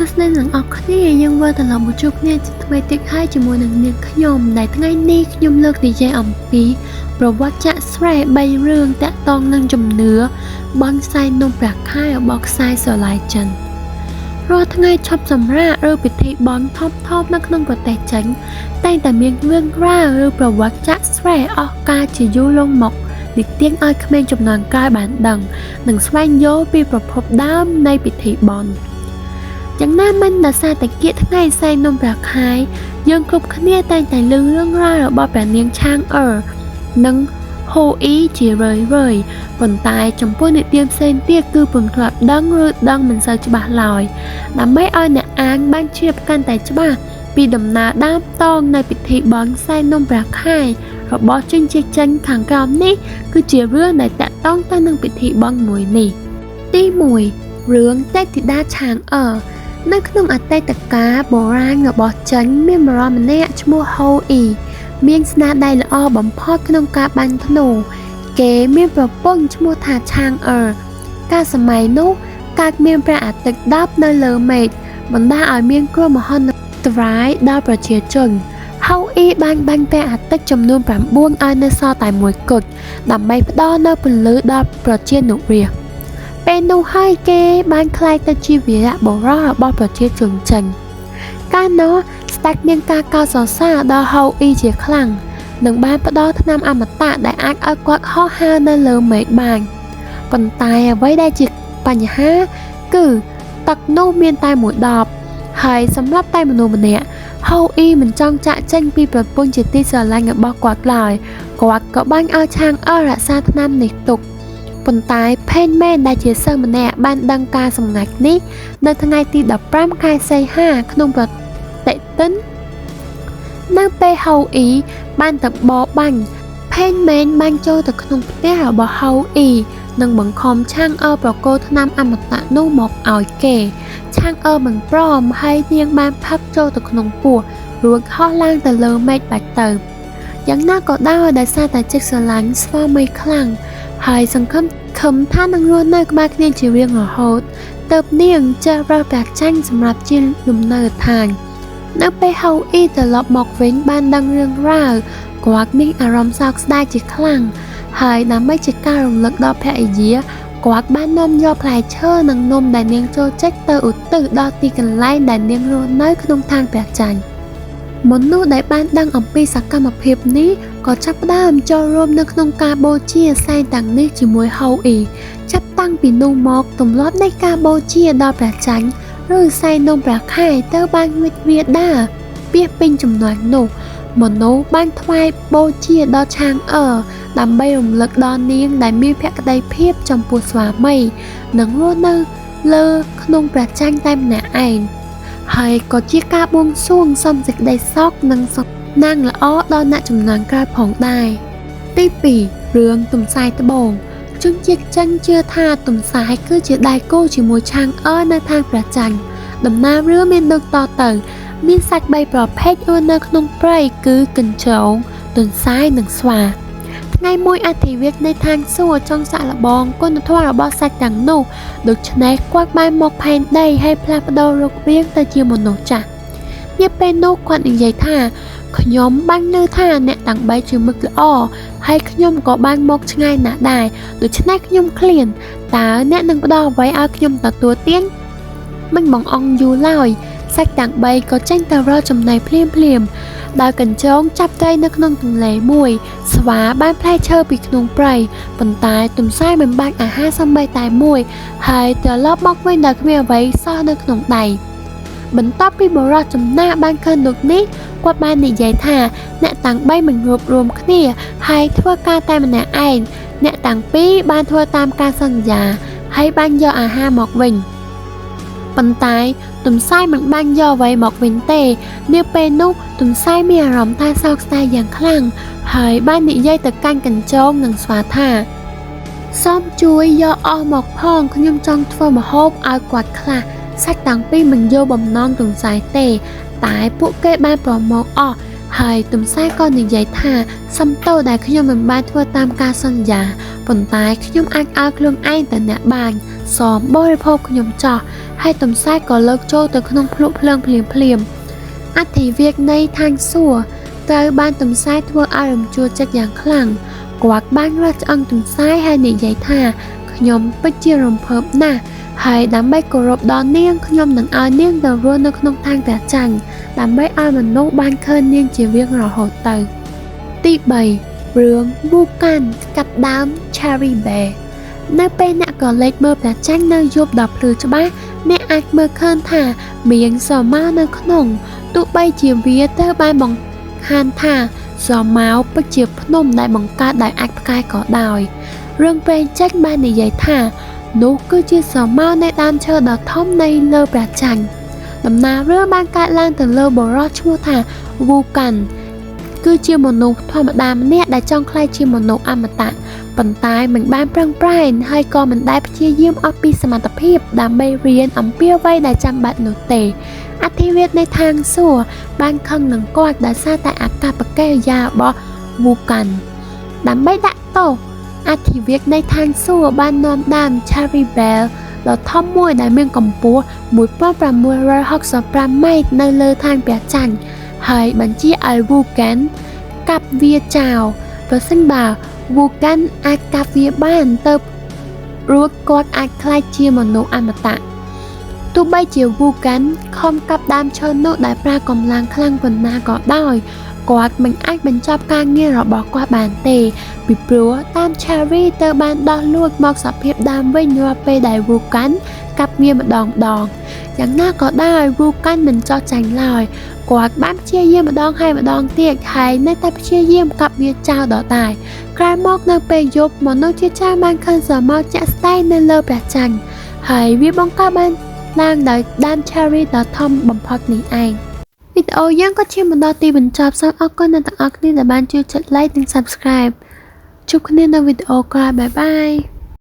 សួស្តីនឹងអរគ្នាយើងវិលត្រឡប់មកជួបគ្នាថ្មីទៀតហើយជាមួយនឹងនាងខ្ញុំដែលថ្ងៃនេះខ្ញុំលើកនិយាយអំពីប្រវត្តិចាក់ស្រែ3រឿងតាក់ទងនឹងជំនឿបន់ខ្សែនំព្រះខែរបស់ខ្សែស្រឡាយចិនរាល់ថ្ងៃឈប់សម្រាកឬពិធីបន់ធំៗនៅក្នុងប្រទេសចិនតែងតែមានរឿងរ៉ាវឬប្រវត្តិចាក់ស្រែអស់កាលជាយូរលង់មកនិទានឲ្យក្មេងជំនាន់ក្រោយបានដឹងនិងស្វែងយល់ពីប្រភពដើមនៃពិធីបន់យ៉ាងណាមិញដោយសារតែគៀកថ្ងៃសែននំព្រះខែយើងគ្រប់គ្នាតែងតែឮរឿងរ៉ាវរបស់ព្រះនាងឆាងអឺនិងហូអ៊ីជារឿយប៉ុន្តែចំពោះនិទានផ្សេងទៀតគឺពុំធ្លាប់ដឹងឬដឹងមិនសូវច្បាស់ឡើយដើម្បីឲ្យអ្នកអានបានជ្រាបកាន់តែច្បាស់ពីដំណើរដើមតងនៃពិធីបន់សែននំព្រះខែរបស់ជនជាតិចិនខាងក្រោមនេះគឺជារឿងដែលតាក់ទងទៅនឹងពិធីបន់មួយនេះទី1រឿងទេពធីតាឆាងអឺនៅក្នុងអតីតកាលបុរាណរបស់ចិនមានបរិមម្នាក់ឈ្មោះហូអ៊ីមានស្នាដៃល្អបំផុតក្នុងការបាញ់ធ្នូគេមានប្រពន្ធឈ្មោះថាឆាងអឺកាលសម័យនោះកើតមានព្រះអាទិត្យដាប់នៅលើមេឃបណ្ដាលឲ្យមានគ្រោះមហន្តរាយដល់ប្រជាជនហូអ៊ីបានបាញ់ព្រះអាទិត្យចំនួន9ឲ្យនៅសល់តែមួយគត់ដើម្បីផ្ដល់នូវពន្លឺដល់ប្រជានុរាស្ត្រពេលនោះហើយគេបានក្លាយទៅជាវីរបុរសរបស់ប្រជាជនចិនកាលនោះស្ដេចមានការកោតសរសើរដល់ហូអ៊ីជាខ្លាំងនិងបានផ្ដល់ថ្នាំអមតៈដែលអាចឲ្យគាត់ហោះហើរនៅលើមេឃបានប៉ុន្តែអ្វីដែលជាបញ្ហាគឺទឹកនោះមានតែមួយដបហើយសម្រាប់តែមនុស្សម្នាក់ហូអ៊ីមិនចង់ចាក់ចេញពីប្រពន្ធជាទីស្រឡាញ់របស់គាត់ឡើយគាត់ក៏បាញ់ឲ្យឆាងអឺរក្សាថ្នាំនេះទុកប៉ុន្តែផេនមែនដែលជាសិស្សម្នាក់បានដឹងការសម្ងាត់នេះនៅថ្ងៃទី15ខែសីហាក្នុងប្រតិទិននៅពេលហូអ៊ីបានទៅបរបាញ់ផេនមែនបានចូលទៅក្នុងផ្ទះរបស់ហូអ៊ីនិងបង្ខំឆាងអឺប្រគល់ថ្នាំអមតៈនោះមកឲ្យគេឆាងអឺមិនព្រមហើយនាងបានផឹកចូលទៅក្នុងពោះរួចហោះឡើងទៅលើមេឃបាច់ទៅយ៉ាងណាក៏ដោយដោយសារតែចិត្តស្រឡាញ់ស្វាមីខ្លាំងហើយសង្ឃឹមថានឹងរស់នៅក្បែរគ្នាជារៀងរហូតទើបនាងចេះរើសព្រះច័ន្ទសម្រាប់ជាលំនៅដ្ឋាននៅពេលហូអ៊ីត្រឡប់មកវិញបានដឹងរឿងរ៉ាវគាត់មានអារម្មណ៍សោកស្ដាយជាខ្លាំងហើយដើម្បីជាការរំលឹកដល់ភរិយាគាត់បាននាំយកផ្លែឈើនិងនំដែលនាងចូលចិត្តទៅឧទ្ទិសដល់ទីកន្លែងដែលនាងរស់នៅក្នុងឋានព្រះច័ន្ទមនុស្សដែលបានដឹងអំពីសកម្មភាពនេះក៏ចាប់ផ្ដើមចូលរួមនៅក្នុងការបូជាសែនទាំងនេះជាមួយហូអ៊ីចាប់តាំងពីនោះមកទម្លាប់នៃការបូជាដល់ព្រះច័ន្ទឬសែននំព្រះខែទៅបានវិតវាដាពាសពេញចំនួននោះមនុស្សបានថ្វាយបូជាដល់ឆាងអឺដើម្បីរំលឹកដល់នាងដែលមានភក្ដីភាពចំពោះស្វាមីនិងរស់នៅលើក្នុងព្រះច័ន្ទតែម្នាក់ឯងហើយក៏ជាការបួងសួងសុំសេចក្តីសុខនិងសុខណាងល្អដល់អ្នកចំណានក្រោយផងដែរទី2រឿងទំសាយត្បូងជនជាតិចិនជឿថាទំសាយគឺជាដៃគូជាមួយឆាងអឺនៅឋានព្រះច័ន្ទដំណើររឿងមានដូចតទៅមានសត្វ3ប្រភេទរស់នៅក្នុងព្រៃគឺកញ្ចោងទន្សាយនិងស្វាថ្ងៃមួយអធិរាជនៃឋានសួគ៌ចង់សាកល្បងគុណធម៌របស់សត្វទាំងនោះដូច្នេះគាត់បានមកផែនដីហើយផ្លាស់ប្ដូររូបរាងទៅជាមនុស្សចាស់នាពេលនោះគាត់និយាយថាខ្ញុំបានឮថាអ្នកទាំង3ជាមិត្តល្អហើយខ្ញុំក៏បានមកឆ្ងាយណាស់ដែរដូច្នេះខ្ញុំឃ្លានតើអ្នកនឹងផ្ដល់អ្វីឲ្យខ្ញុំទទួលទានមិនបងអង្គយូរឡើយសាច់ទាំង3ក៏ចេញទៅរកចំណីភ្លាមដោយកញ្ចងចាប់ត្រីនៅក្នុងទន្លេមួយស្វាបានផ្លែឈើពីក្នុងព្រៃប៉ុន្តែទន្សាយមិនបាច់អាហារសូម្បីតែមួយហើយត្រឡប់មកវិញដោយគ្មានអ្វីសោះនៅក្នុងដៃបន្ទាប់ពីបុរសចំណាបានឃើញដូចនេះគាត់បាននិយាយថាអ្នកទាំង3មិនរួបរวมគ្នាហើយធ្វើការតែម្នាក់ឯងអ្នកទាំងពីរបានធ្វើតាមការសន្យាហើយបានយកអាហារមកវិញប៉ុន្តែទន្សាយមិនបានយកអ្វីមកវិញទេនាពេលនោះទន្សាយមានអារម្មណ៍ថាសោកស្ដាយយ៉ាងខ្លាំងហើយបាននិយាយទៅកាន់កញ្ចោងនិងស្វាថាសូមជួយយកអស់មកផងខ្ញុំចង់ធ្វើម្ហូបឲ្យគាត់ខ្លះសាច់ទាំងពីរមិនយកបំណងទន្សាយទេតែពួកគេបានប្រមូលអស់ ហើយទំសាយក៏និយាយថាសំតោដែលខ្ញុំមិនបានធ្វើតាមការសន្យាប៉ុន្តែខ្ញុំអាចឲ្យខ្លួនឯងទៅអ្នកបានសមបរិភោគខ្ញុំចោះហើយទំសាយក៏លើកចូលទៅក្នុងភ្លុកភ្លើងភ្លាមអធិវាកនៃឋានសួគ៌ត្រូវបានទំសាយធ្វើឲ្យរំជួលចិត្តយ៉ាងខ្លាំងគាត់បានរើសឆ្អឹងទំសាយហើយនិយាយថាខ្ញុំពិតជារំភើបណាស់ហើយដើម្បីគោរពដល់នាងខ្ញុំនឹងឲ្យនាងទៅរស់នៅក្នុងឋានព្រះច័ន្ទដើម្បីឲ្យមនុស្សបានឃើញនាងជារៀងរហូតទៅទី3រឿង Vulcan កាត់ដើម Cherry Bear នៅពេលអ្នកក៏លេចមើលព្រះច័ន្ទនៅយប់ដ៏ភ្លឺច្បាស់អ្នកអាចមើលឃើញថាមានសមានៅក្នុងទោះបីជាវាត្រូវបានបង្ហាញថាសមាពិតជាភ្នំដែលបង្កើតដោយអាចផ្កាយក៏ដោយរឿងព្រេងចិនបាននិយាយថានោះគឺជាសមានៃដើមឈើដ៏ធំនៃលើព្រះច័ន្ទដំណើររឿងបានកើតឡើងទៅលើបុរសឈ្មោះថា Vulcan គឺជាមនុស្សធម្មតាម្នាក់ដែលចង់ក្លាយជាមនុស្សអមតៈប៉ុន្តែមិនបានប្រឹងប្រែងហើយក៏មិនដែលព្យាយាមអស់ពីសមត្ថភាពដើម្បីរៀនអំពីអ្វីដែលចាំបាច់នោះទេអធិរាជនៃឋានសួគ៌បានខឹងនឹងគាត់ដោយសារតែអាកប្បកិរិយារបស់ Vulcan ដើម្បីដាក់ទោសអធិរាជនៃឋានសួគ៌បាននាំដើម Cherry Bear ដ៏ធំមួយដែលមានកម្ពស់1665ម៉ែត្រនៅលើឋានព្រះច័ន្ទហើយបញ្ជាឲ្យ Vulcan កាប់វាចោលប្រសិនបើ Vulcan អាចកាប់វាបានទៅរួចគាត់អាចក្លាយជាមនុស្សអមតៈទោះបីជា Vulcan ខំកាប់ដើមឈើនោះដែលប្រើកម្លាំងខ្លាំងប៉ុណ្ណាក៏ដោយគាត់មិនអាចបញ្ចប់ការងាររបស់គាត់បានទេពីព្រោះតាម Cherry ទៅបានដោះលួចមកសភាពដើមវិញរាល់ពេលដែល Vulcan កាប់វាម្ដងយ៉ាងណាក៏ដោយ Vulcan មិនចោះចាញ់ឡើយគាត់បានព្យាយាមម្ដងហើយម្ដងទៀតហើយនៅតែព្យាយាមកាប់វាចោលដដែលក្រោយមកនៅពេលយប់មនុស្សជាច្រើនបានឃើញសមុទ្រជាក់ស្ដែងនៅលើព្រះច័ន្ទហើយវាបង្កើតបានឡើងដោយដើម Cherry ដ៏ធំបំផុតនេះឯងវីដេអូយើងក៏ឈានមកដល់ទីបញ្ចប់សូមអរគុណអ្នកទាំងអស់គ្នាដែលបានជួយចុច like និង subscribe ជួបគ្នានៅវីដេអូក្រោយបាយបាយ